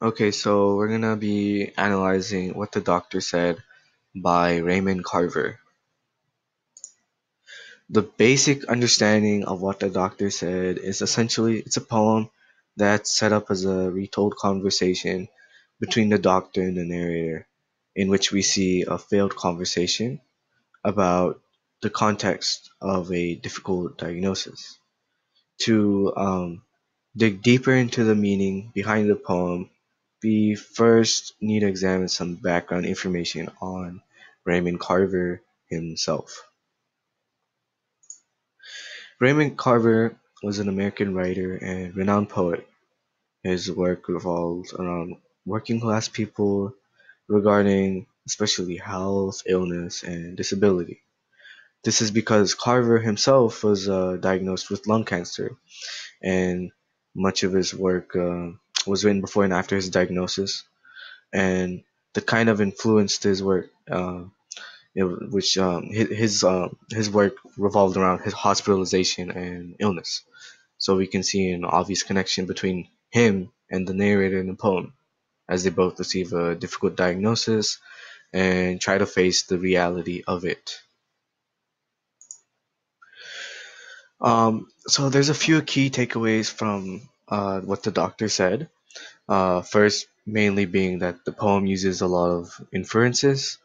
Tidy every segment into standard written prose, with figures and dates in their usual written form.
Okay, so we're gonna be analyzing What the Doctor Said by Raymond Carver. The basic understanding of What the Doctor Said is essentially it's a poem that's set up as a retold conversation between the doctor and the narrator, in which we see a failed conversation about the context of a difficult diagnosis. To dig deeper into the meaning behind the poem, we first need to examine some background information on Raymond Carver himself. Raymond Carver was an American writer and renowned poet. His work revolved around working class people regarding especially health, illness, and disability. This is because Carver himself was diagnosed with lung cancer, and much of his work was written before and after his diagnosis, and that kind of influenced his work, which his work revolved around his hospitalization and illness. So we can see an obvious connection between him and the narrator in the poem, as they both receive a difficult diagnosis and try to face the reality of it. So there's a few key takeaways from what the doctor said. First, mainly being that the poem uses a lot of inferences,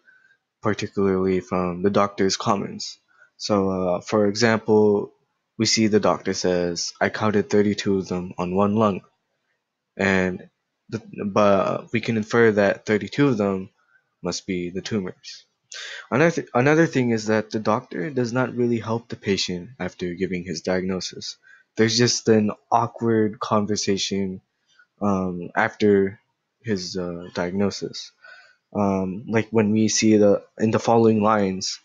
particularly from the doctor's comments. So, for example, we see the doctor says, "I counted 32 of them on one lung," and but we can infer that 32 of them must be the tumors. Another thing is that the doctor does not really help the patient after giving his diagnosis. There's just an awkward conversation after his diagnosis. Like when we see the in the following lines,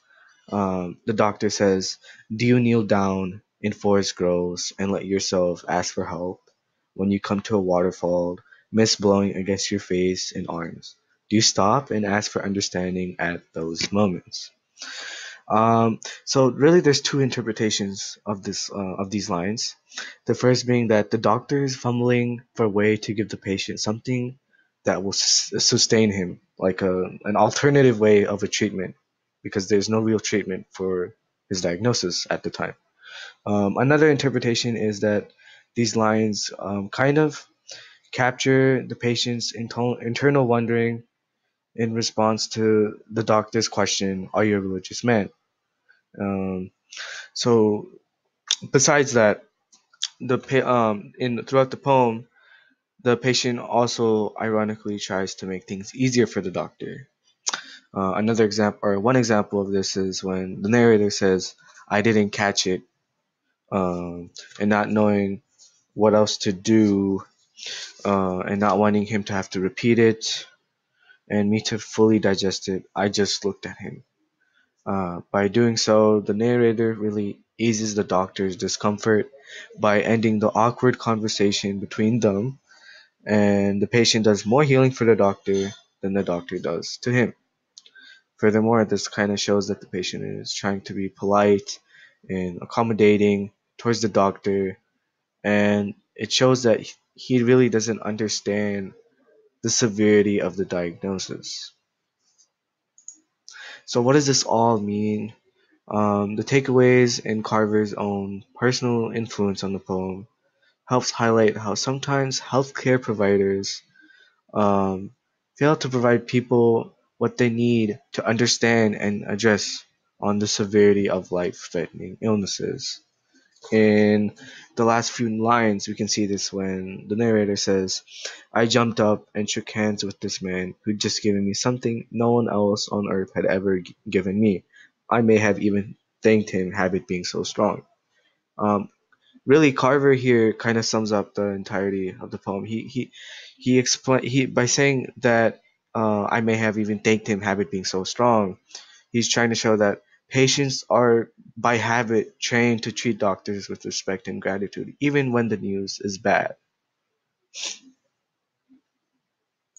the doctor says, "Do you kneel down in forest groves and let yourself ask for help? When you come to a waterfall, mist blowing against your face and arms, do you stop and ask for understanding at those moments?" So really, there's two interpretations of this of these lines. The first being that the doctor is fumbling for a way to give the patient something that will sustain him, like an alternative way of a treatment, because there's no real treatment for his diagnosis at the time. Another interpretation is that these lines kind of capture the patient's internal wondering in response to the doctor's question, "Are you a religious man?" Um, so besides that, in throughout the poem, the patient also ironically tries to make things easier for the doctor. Another example, or one example of this, is when the narrator says, "I didn't catch it," and not knowing what else to do, and not wanting him to have to repeat it, and me to fully digest it, I just looked at him. By doing so, the narrator really eases the doctor's discomfort by ending the awkward conversation between them, and the patient does more healing for the doctor than the doctor does to him. Furthermore, this kind of shows that the patient is trying to be polite and accommodating towards the doctor, and it shows that he really doesn't understand the severity of the diagnosis. So, what does this all mean? The takeaways in Carver's own personal influence on the poem helps highlight how sometimes healthcare providers um, fail to provide people what they need to understand and address on the severity of life-threatening illnesses. In the last few lines, we can see this when the narrator says, "I jumped up and shook hands with this man who'd just given me something no one else on earth had ever given me. I may have even thanked him, habit being so strong." Um, Really, Carver here kind of sums up the entirety of the poem. He explain he by saying that I may have even thanked him, habit being so strong. He's trying to show that patients are by habit trained to treat doctors with respect and gratitude, even when the news is bad.